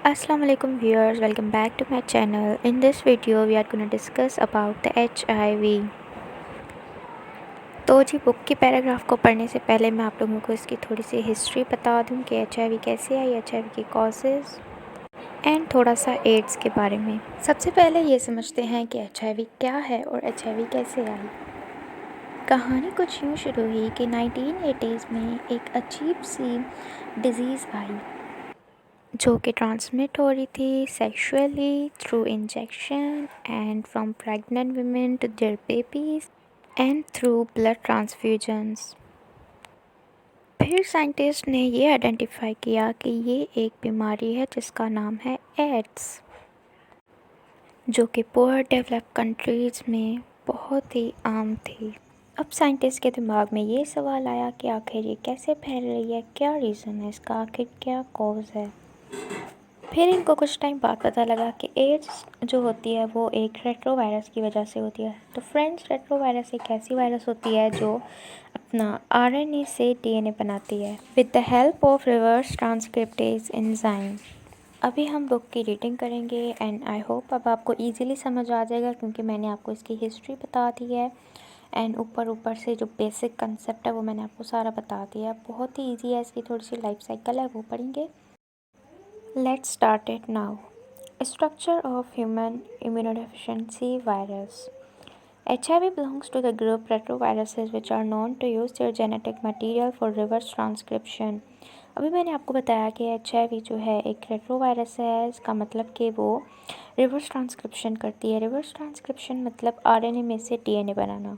Assalamu alaikum viewers, welcome back to my channel. In this video we are going to discuss about the HIV. तो जी book की paragraph को पढ़ने से पहले मैं आप लोगों को इसकी थोड़ी सी हिस्ट्री बता दूं कि HIV कैसे आई, HIV की कॉजेज़ एंड थोड़ा सा एड्स के बारे में। सबसे पहले ये समझते हैं कि HIV क्या है और HIV कैसे आई। कहानी कुछ यूँ शुरू हुई कि 1980s में एक अजीब सी डिज़ीज़ आई जो कि ट्रांसमिट हो रही थी sexually through injection and from pregnant women to their babies and through blood transfusions. फिर साइंटिस्ट ने ये आइडेंटिफाई किया कि ये एक बीमारी है जिसका नाम है एड्स, जो कि पुअर डेवलप्ड कंट्रीज़ में बहुत ही आम थी। अब साइंटिस्ट के दिमाग में ये सवाल आया कि आखिर ये कैसे फैल रही है, क्या रीज़न है इसका, आखिर क्या कॉज है। फिर इनको कुछ टाइम बाद पता लगा कि एड्स जो होती है वो एक रेट्रोवायरस की वजह से होती है। तो फ्रेंड्स, रेट्रोवायरस एक ऐसी वायरस होती है जो अपना आरएनए से डीएनए बनाती है with the help of reverse transcriptase enzyme. अभी हम बुक की रीडिंग करेंगे एंड आई होप अब आपको इजीली समझ आ जाएगा क्योंकि मैंने आपको इसकी हिस्ट्री बता दी है एंड ऊपर से जो बेसिक कंसेप्ट है वो मैंने आपको सारा बता दिया है। बहुत ही ईजी है, इसकी थोड़ी सी लाइफ साइकिल है वो पढ़ेंगे। Let's start it now. Structure of human immunodeficiency virus. HIV belongs to the group retroviruses which are known to use their genetic material for reverse transcription. अभी मैंने आपको बताया कि HIV जो है एक रेट्रोवायरस है, इसका मतलब कि वो रिवर्स ट्रांसक्रिप्शन करती है। रिवर्स ट्रांसक्रिप्शन मतलब आरएनए में से डीएनए बनाना।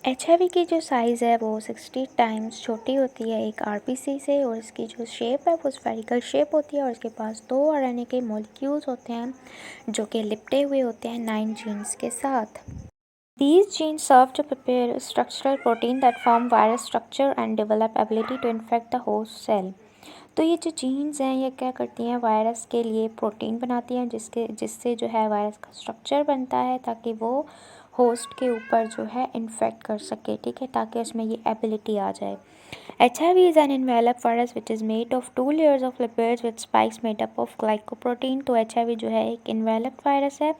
HIV की जो साइज़ है वो 60 टाइम्स छोटी होती है एक आरबीसी से और इसकी जो शेप है वो स्फेरिकल शेप होती है और इसके पास 2 आरएनए के मॉलिक्यूल्स होते हैं जो कि लिपटे हुए होते हैं 9 जीन्स के साथ। These genes serve to prepare structural protein that form virus structure and develop ability to infect the host cell. तो ये जो जीन्स हैं ये क्या करती हैं, वायरस के लिए प्रोटीन बनाती हैं जिससे जो है वायरस का स्ट्रक्चर बनता है ताकि वो होस्ट के ऊपर जो है इन्फेक्ट कर सके, ठीक है, ताकि उसमें ये एबिलिटी आ जाए। HIV is an enveloped virus which is made of 2 layers of lipids with spikes made up of glycoprotein। तो HIV जो है एक enveloped वायरस है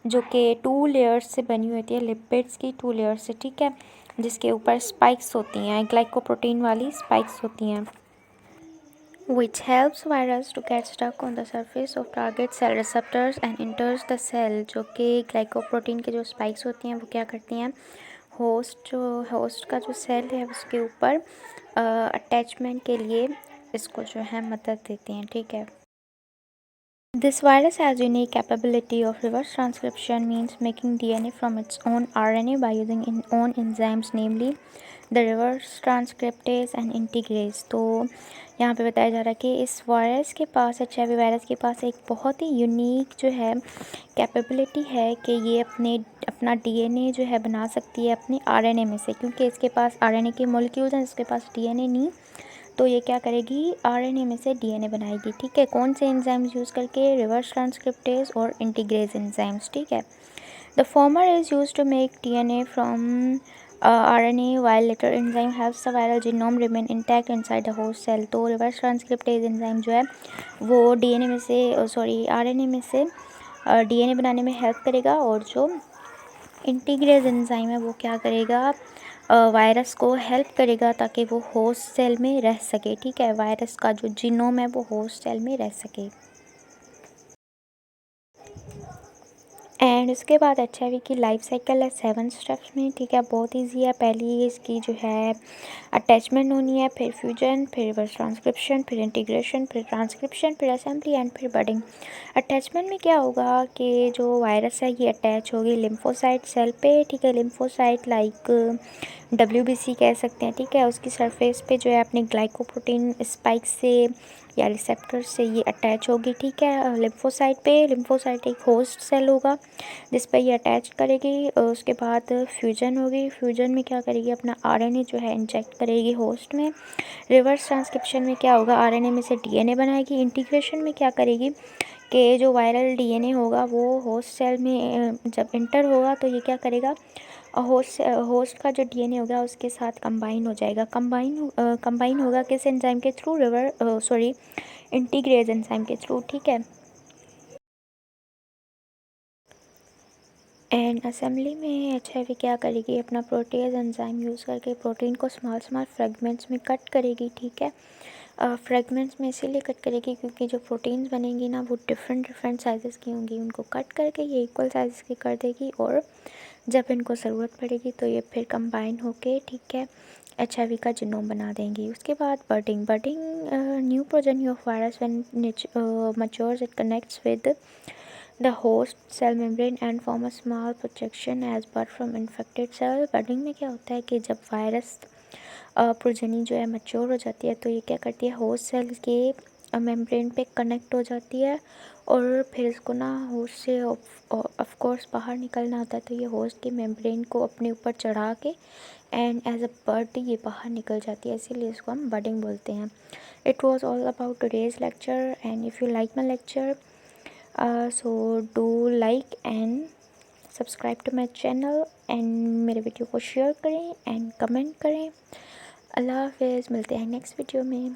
जो कि 2 लेयर्स से बनी होती है, लिपिड्स की 2 लेयर्स से, ठीक है, जिसके ऊपर स्पाइक्स होती हैं, ग्लाइकोप्रोटीन वाली स्पाइक्स होती हैं which helps virus to get stuck on the surface of target cell receptors and enters the cell। जो कि ग्लाइकोप्रोटीन के जो स्पाइक्स होती हैं वो क्या करती हैं, होस्ट का जो सेल है उसके ऊपर अटैचमेंट के लिए इसको जो है मदद देती हैं, ठीक है। This virus has unique capability of reverse transcription, means making DNA from its own RNA by using its own enzymes, namely the reverse transcriptase and integrase। तो यहाँ पे बताया जा रहा है कि इस वायरस के पास, HIV वायरस के पास एक बहुत ही यूनिक जो है कैपेबिलिटी है कि ये अपना DNA जो है बना सकती है अपने RNA में से, क्योंकि इसके पास RNA के मॉलिक्यूल्स हैं, इसके पास DNA नहीं, तो ये क्या करेगी, आरएनए में से डीएनए बनाएगी, ठीक है। कौन से एंजाइम्स यूज़ करके, रिवर्स ट्रांसक्रिप्टेज और इंटीग्रेज एंजाइम्स, ठीक है। The former is use to make DNA from RNA while latter enzyme helps the viral genome remain intact inside the host cell. तो रिवर्स ट्रांसक्रिप्टेज एंजाइम जो है वो DNA में से आरएनए में से डीएनए बनाने में हेल्प करेगा और जो इंटीग्रेज एंजाइम है वो क्या करेगा, वायरस को हेल्प करेगा ताकि वो होस्ट सेल में रह सके, ठीक है, वायरस का जो जीनोम है वो होस्ट सेल में रह सके। एंड उसके बाद HIV की लाइफ साइकिल है 7 स्टेप्स में, ठीक है, बहुत इजी है। पहली इसकी जो है अटैचमेंट होनी है, फिर फ्यूजन, फिर रिवर्स ट्रांसक्रिप्शन, फिर इंटीग्रेशन, फिर ट्रांसक्रिप्शन, फिर असेंबली एंड फिर बडिंग। अटैचमेंट में क्या होगा कि जो वायरस है ये अटैच होगी लिम्फोसाइट सेल पे, ठीक है, लिम्फोसाइट लाइक WBC कह सकते हैं, ठीक है, उसकी सरफेस पे जो है अपने ग्लाइकोप्रोटीन स्पाइक से या रिसेप्टर से ये अटैच होगी, ठीक है, लिम्फोसाइट पे। लिम्फोसाइट एक होस्ट सेल होगा जिस पर ये अटैच करेगी। उसके बाद फ्यूजन होगी, फ्यूजन में क्या करेगी, अपना आरएनए जो है इंजेक्ट करेगी होस्ट में। रिवर्स ट्रांसक्रिप्शन में क्या होगा, आरएनए में से डीएनए बनाएगी। इंटीग्रेशन में क्या करेगी कि जो वायरल डीएनए होगा वो होस्ट सेल में जब इंटर होगा तो ये क्या करेगा, होस्ट का जो डीएनए होगा उसके साथ कंबाइन हो जाएगा। कंबाइन होगा किस एंजाइम के थ्रू, इंटीग्रेज एंजाइम के थ्रू, ठीक है। एंड असेंबली में HIV क्या करेगी, अपना प्रोटेज एंजाइम यूज़ करके प्रोटीन को स्मॉल स्मॉल फ्रेगमेंट्स में कट करेगी, ठीक है। फ्रेगमेंट्स में इसीलिए कट करेगी क्योंकि जो प्रोटीन्स बनेंगी ना वो डिफरेंट डिफरेंट साइज़ की होंगी, उनको कट करके ये इक्वल साइज़ की कर देगी और जब इनको ज़रूरत पड़ेगी तो ये फिर कंबाइन होके, ठीक है, HIV का जीनोम बना देंगी। उसके बाद budding new progeny of virus when matures it connects with the host cell membrane and form a small projection as bud from infected cell। बर्डिंग में क्या होता है कि जब वायरस प्रोजेनी जो है मैच्योर हो जाती है तो ये क्या करती है, होस्ट सेल के मेम्ब्रेन पे कनेक्ट हो जाती है और फिर इसको ना होस्ट से ऑफ कोर्स बाहर निकलना होता है, तो ये होस्ट के मेम्ब्रेन को अपने ऊपर चढ़ा के एंड एज अ बर्ड ये बाहर निकल जाती है, इसीलिए इसको हम बर्डिंग बोलते हैं। It was all about today's lecture and if you like my lecture so do like and subscribe to my channel and मेरे वीडियो को शेयर करें एंड कमेंट करें। अल्लाह हाफ़िज़, मिलते हैं नेक्स्ट वीडियो में।